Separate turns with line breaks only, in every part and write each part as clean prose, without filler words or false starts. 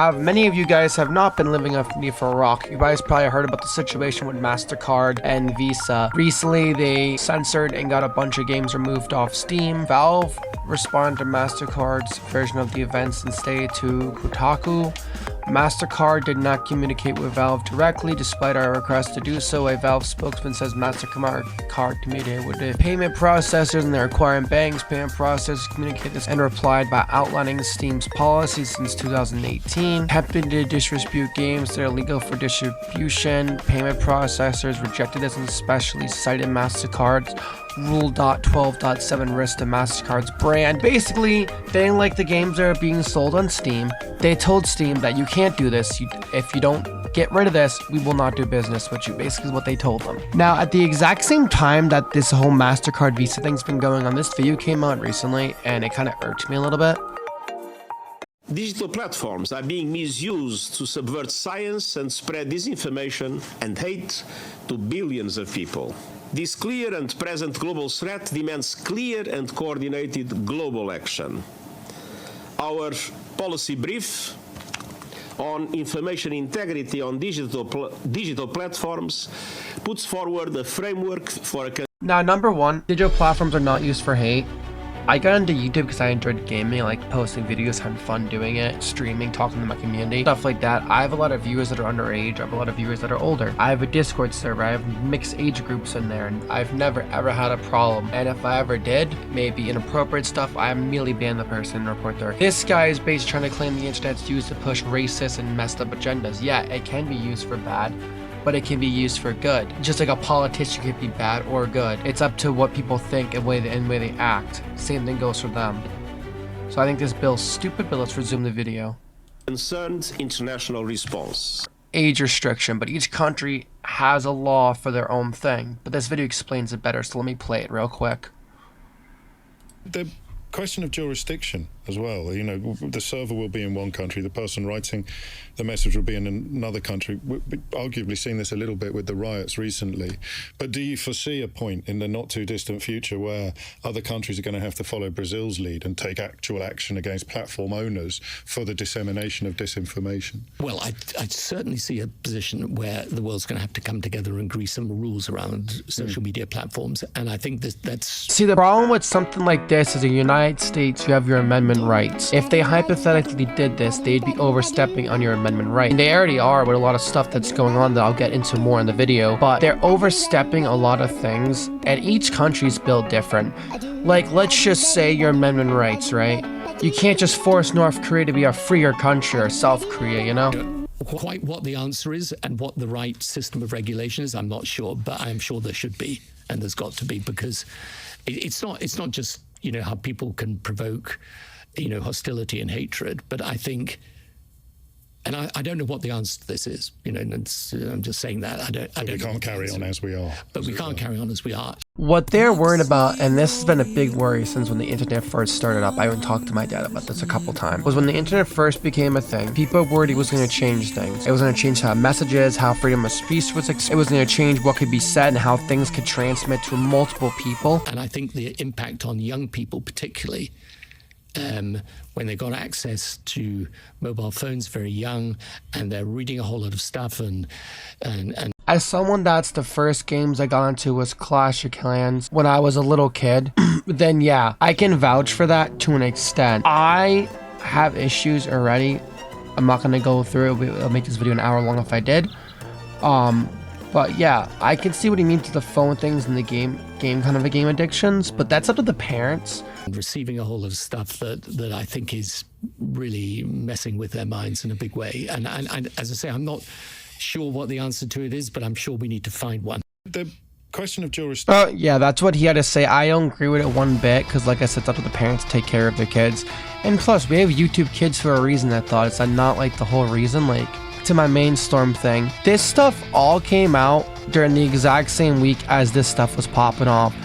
Many of you guys have not been living underneath a rock. You guys probably heard about the situation with MasterCard and Visa. Recently, they censored and got a bunch of games removed off Steam. Valve responded to MasterCard's version of the events and stated to Kotaku, MasterCard did not communicate with Valve directly despite our request to do so. A Valve spokesman says MasterCard communicated with the payment processors and the acquiring banks. Payment processors communicated this and replied by outlining Steam's policy since 2018. Attempting to distribute games that are legal for distribution. Payment processors rejected this and especially cited MasterCard's Rule 12.7 risk to MasterCard's brand. Basically, they didn't like the games that are being sold on Steam. They told Steam that you can't do this. If you don't get rid of this, we will not do business with you. Basically, is what they told them. Now, at the exact same time that this whole MasterCard Visa thing's been going on, this video came out recently, and it kind of irked me a little bit.
Digital platforms are being misused to subvert science and spread disinformation and hate to billions of people. This clear and present global threat demands clear and coordinated global action. Our policy brief on information integrity on digital platforms puts forward a framework for a...
Now, number one, digital platforms are not used for hate. I got into YouTube because I enjoyed gaming, like posting videos, having fun doing it, streaming, talking to my community, stuff like that. I have a lot of viewers that are underage. I have a lot of viewers that are older. I have a Discord server. I have mixed age groups in there, and I've never ever had a problem. And if I ever did, maybe inappropriate stuff, I immediately ban the person and report their... This guy is basically trying to claim the internet's used to push racist and messed up agendas. Yeah, it can be used for bad, but it can be used for good. Just like a politician could be bad or good. It's up to what people think and way they act. Same thing goes for them. So I think this bill's stupid, but let's resume the video.
Concerned international response.
Age restriction, but each country has a law for their own thing. But this video explains it better, so let me play it real quick.
The question of jurisdiction as well. You know, the server will be in one country, the person writing the message will be in another country. We've arguably seen this a little bit with the riots recently. But do you foresee a point in the not too distant future where other countries are going to have to follow Brazil's lead and take actual action against platform owners for the dissemination of disinformation?
Well, I certainly see a position where the world's going to have to come together and agree some rules around social media platforms. And I think that's...
See, the problem with something like this is in the United States, you have your amendment rights. If they hypothetically did this, they'd be overstepping on your amendment right. And they already are with a lot of stuff that's going on that I'll get into more in the video, but they're overstepping a lot of things, and each country's built different. Like, let's just say your amendment rights, right? You can't just force North Korea to be a freer country or South Korea, you know?
Quite what the answer is and what the right system of regulation is, I'm not sure, but I'm sure there should be, and there's got to be, because it's not just, you know, how people can provoke, you know, hostility and hatred, but I think, and I don't know what the answer to this is, you know, and I'm just saying that. I don't.
We can't carry on as we are.
But we can't carry on as we are.
What they're worried about, and this has been a big worry since when the internet first started up, I even talked to my dad about this a couple times, was when the internet first became a thing, people were worried it was going to change things. It was going to change how messages, how freedom of speech was, it was going to change what could be said and how things could transmit to multiple people.
And I think the impact on young people particularly, when they got access to mobile phones very young and they're reading a whole lot of stuff and
as someone that's the first games I got into was Clash of Clans when I was a little kid, then yeah, I can vouch for that to an extent. I have issues already. I'm not going to go through it. I'll make this video an hour long if I did. But yeah, I can see what he means to the phone things and the game kind of a game addictions, but that's up to the parents.
Receiving a whole lot of stuff that I think is really messing with their minds in a big way. And as I say, I'm not sure what the answer to it is, but I'm sure we need to find one.
The question of jurisdiction.
Yeah, that's what he had to say. I don't agree with it one bit, because like I said, it's up to the parents to take care of their kids. And plus, we have YouTube Kids for a reason, I thought. It's not like the whole reason, like... To my main storm thing, this stuff all came out during the exact same week as this stuff was popping off.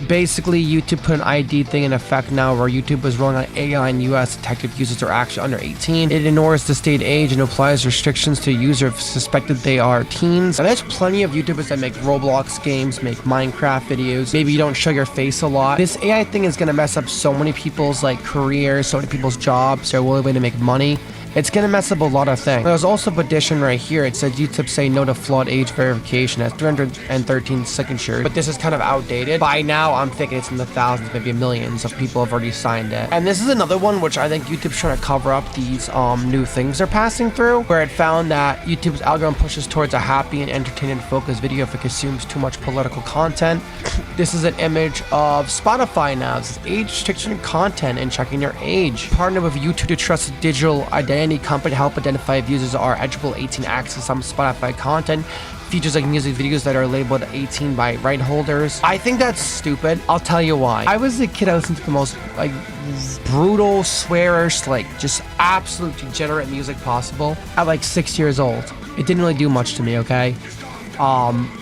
Basically, YouTube put an ID thing in effect now where YouTube was rolling out AI in US detective users are actually under 18. It ignores the state age and applies restrictions to users suspected they are teens. And there's plenty of YouTubers that make Roblox games, make Minecraft videos. Maybe you don't show your face a lot. This AI thing is going to mess up so many people's like careers, so many people's jobs, their only way to make money. It's gonna mess up a lot of things. There's also a petition right here. It says YouTube say no to flawed age verification at 313 signatures, but this is kind of outdated. By now, I'm thinking it's in the thousands, maybe millions of people have already signed it. And this is another one which I think YouTube's trying to cover up these new things they're passing through, where it found that YouTube's algorithm pushes towards a happy and entertainment focused video if it consumes too much political content. This is an image of Spotify now. This is age restriction content and checking your age. Partner with YouTube to trust a digital identity company to help identify if users are eligible 18 access some Spotify content. Features like music videos that are labeled 18 by right holders. I think that's stupid. I'll tell you why. I was a kid, I listened to the most like brutal, swearish, like just absolute degenerate music possible at like 6 years old. It didn't really do much to me, okay?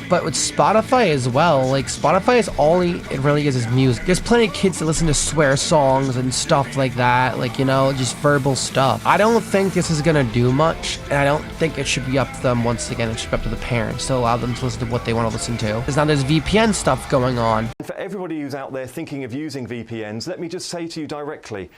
But with Spotify as well, like Spotify is all it really is music. There's plenty of kids that listen to swear songs and stuff like that, like, you know, just verbal stuff. I don't think this is gonna do much, and I don't think it should be up to them. Once again, it should be up to the parents to allow them to listen to what they want to listen to. Because now there's VPN stuff going on.
For everybody who's out there thinking of using VPNs, let me just say to you directly,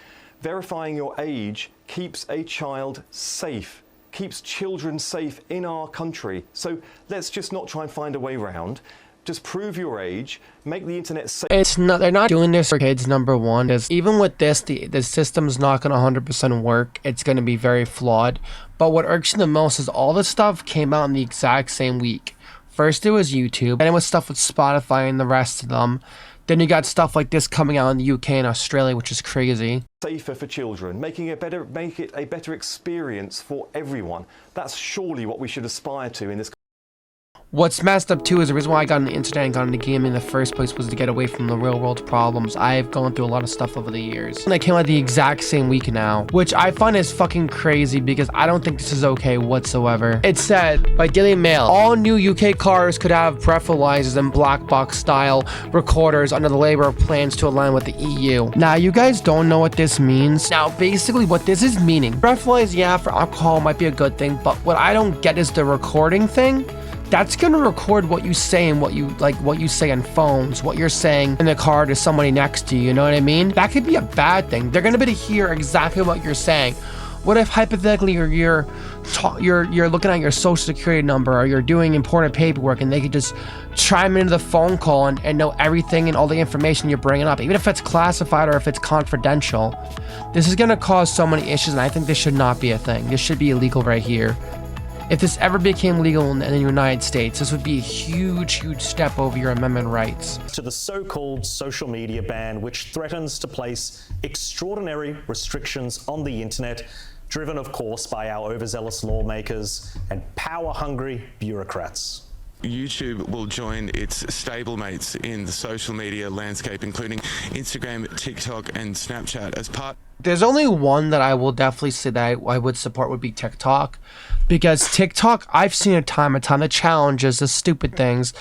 verifying your age keeps a child safe. Keeps children safe in our country. So let's just not try and find a way around. Just prove your age, make the internet safe.
They're not doing this for kids, number one. Because even with this, the system's not going to 100% work. It's going to be very flawed. But what irks me the most is all this stuff came out in the exact same week. First it was YouTube, then it was stuff with Spotify and the rest of them. Then you got stuff like this coming out in the UK and Australia, which is crazy.
Safer for children, make it a better experience for everyone. That's surely what we should aspire to in this.
What's messed up too is the reason why I got on the internet and got into gaming in the first place was to get away from the real world problems. I've gone through a lot of stuff over the years. And they came out the exact same week now, which I find is fucking crazy because I don't think this is okay whatsoever. It said by Daily Mail, all new UK cars could have breathalyzers and black box style recorders under the Labour plans to align with the EU. Now you guys don't know what this means. Now basically what this is meaning, breathalyzer, yeah, for alcohol might be a good thing, but what I don't get is the recording thing. That's gonna record what you say and what you say on phones, what you're saying in the car to somebody next to you, you know what I mean? That could be a bad thing. They're gonna be able to hear exactly what you're saying. What if hypothetically you're looking at your social security number or you're doing important paperwork and they could just chime into the phone call and know everything and all the information you're bringing up, even if it's classified or if it's confidential. This is gonna cause so many issues, and I think this should not be a thing. This should be illegal right here. If this ever became legal in the United States, this would be a huge, huge step over your amendment rights.
To the so-called social media ban, which threatens to place extraordinary restrictions on the internet, driven, of course, by our overzealous lawmakers and power-hungry bureaucrats.
YouTube will join its stablemates in the social media landscape, including Instagram, TikTok, and Snapchat as part.
There's only one that I will definitely say that I would support would be TikTok, because TikTok, I've seen it time and time, the challenges, the stupid things,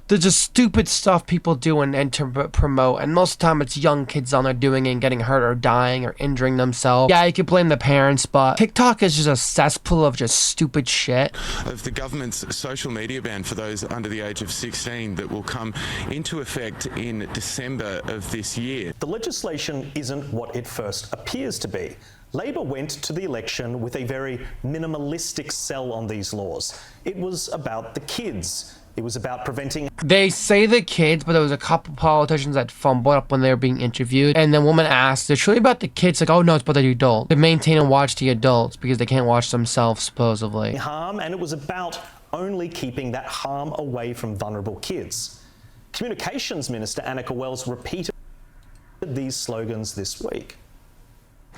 the just stupid stuff people do and to promote, and most of the time it's young kids on there doing it and getting hurt or dying or injuring themselves. Yeah, you could blame the parents, but TikTok is just a cesspool of just stupid shit.
Of the government's social media ban for those under the age of 16 that will come into effect in December of this year.
The legislation isn't what it first appears to be. Labor went to the election with a very minimalistic sell on these laws. It was about the kids. It was about preventing.
They say the kids, but there was a couple politicians that fumbled up when they were being interviewed. And the woman asked, it's really about the kids. Like, oh no, it's about the adults. They maintain and watch the adults because they can't watch themselves, supposedly.
Harm, and it was about only keeping that harm away from vulnerable kids. Communications Minister Annika Wells repeated these slogans this week.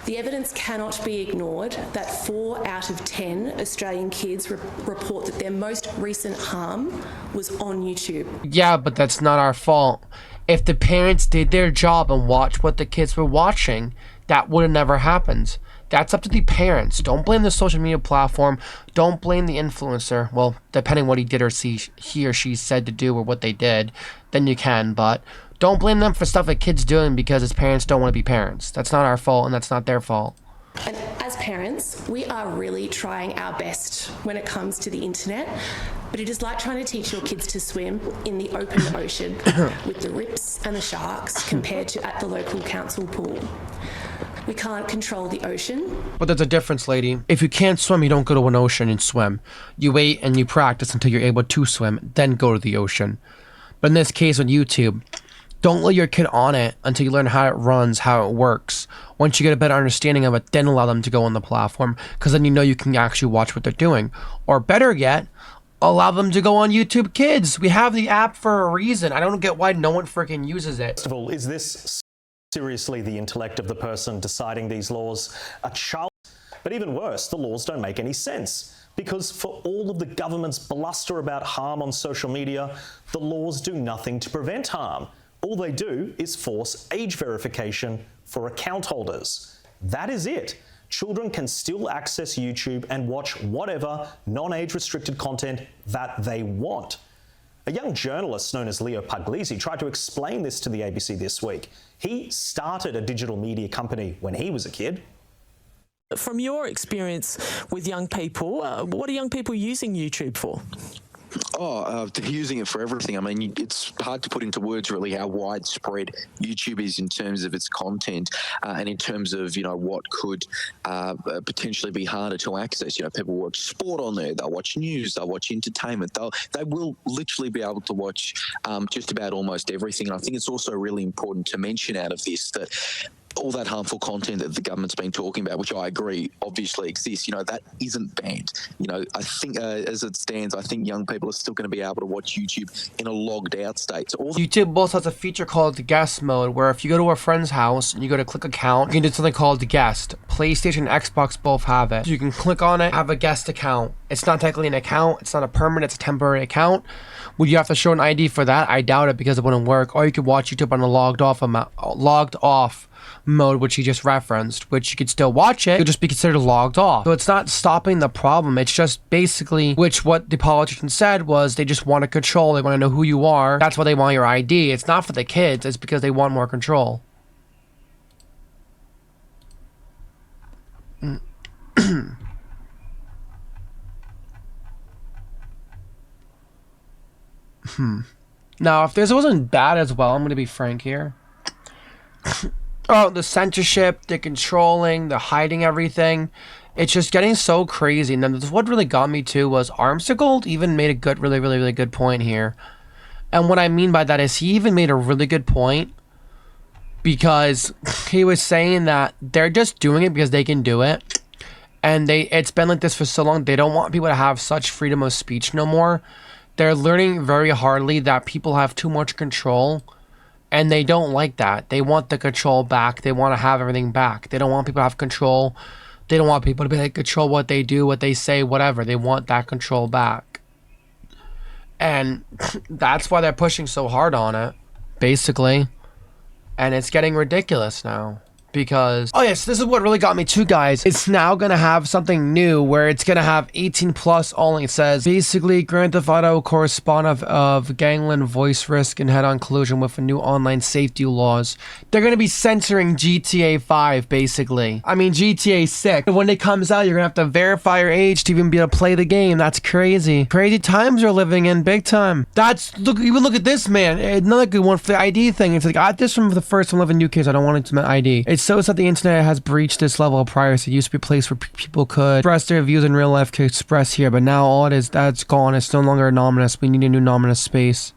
The evidence cannot be ignored that 4 out of 10 Australian kids report that their most recent harm was on YouTube.
Yeah, but that's not our fault. If the parents did their job and watched what the kids were watching, that would have never happened. That's up to the parents. Don't blame the social media platform. Don't blame the influencer. Well, depending what he did or he or she said to do or what they did, then you can, but don't blame them for stuff that kids doing because his parents don't want to be parents. That's not our fault and that's not their fault.
And as parents, we are really trying our best when it comes to the internet, but it is like trying to teach your kids to swim in the open ocean with the rips and the sharks compared to at the local council pool. We can't control the ocean.
But there's a difference, lady. If you can't swim, you don't go to an ocean and swim. You wait and you practice until you're able to swim, then go to the ocean. But in this case with YouTube, don't let your kid on it until you learn how it runs, how it works. Once you get a better understanding of it, then allow them to go on the platform, because then you know you can actually watch what they're doing. Or better yet, allow them to go on YouTube Kids. We have the app for a reason. I don't get why no one freaking uses it.
First of all, is this seriously the intellect of the person deciding these laws? A child? But even worse, the laws don't make any sense. Because for all of the government's bluster about harm on social media, the laws do nothing to prevent harm. All they do is force age verification for account holders. That is it. Children can still access YouTube and watch whatever non-age restricted content that they want. A young journalist known as Leo Puglisi tried to explain this to the ABC this week. He started a digital media company when he was a kid.
From your experience with young people, what are young people using YouTube for?
They're using it for everything. I mean, it's hard to put into words really how widespread YouTube is in terms of its content and in terms of, what could potentially be harder to access. People watch sport on there, they'll watch news, they'll watch entertainment. They will literally be able to watch just about almost everything. And I think it's also really important to mention out of this that all that harmful content that the government's been talking about, which I agree obviously exists, that isn't banned. I think as it stands, I think young people are still going to be able to watch YouTube in a logged out state. So
YouTube also has a feature called the guest mode, where if you go to a friend's house and you go to click account, you can do something called the guest. PlayStation and Xbox both have it. So you can click on it, have a guest account. It's not technically an account, it's not a permanent, it's a temporary account. Would you have to show an ID for that? I doubt it, because it wouldn't work. Or you could watch YouTube on a logged off mode, which he just referenced, which you could still watch it, it would just be considered logged off. So it's not stopping the problem, it's just basically, which what the politician said was they just want to control, they want to know who you are, that's why they want your ID. It's not for the kids, it's because they want more control. Now, if this wasn't bad as well, I'm going to be frank here. Oh, the censorship, the controlling, the hiding everything. It's just getting so crazy. And then what really got me too was Armsticle even made a good, really good point here. And what I mean by that is he even made a really good point, because he was saying that they're just doing it because they can do it. And it's been like this for so long. They don't want people to have such freedom of speech no more. They're learning very hardly that people have too much control. And they don't like that. They want the control back. They want to have everything back. They don't want people to have control. They don't want people to be able to control what they do, what they say, whatever. They want that control back. And that's why they're pushing so hard on it, basically. And it's getting ridiculous now. Because, oh yes, this is what really got me too, guys. It's now gonna have something new where it's gonna have 18 plus only. It says basically Grand Theft Auto correspondent of gangland voice risk and head-on collusion with the new online safety laws. They're gonna be censoring GTA 5 basically. I mean GTA 6. When it comes out, you're gonna have to verify your age to even be able to play the game. That's crazy. Crazy times we're living in, big time. Even look at this, man. Another good one for the ID thing. It's like, I got this from the first 11 new kids. I don't want it to my ID. It's so that the internet has breached this level of privacy. It used to be a place where people could express their views in real life, could express here, but now all it is, that's gone. It's no longer anonymous. We need a new anonymous space.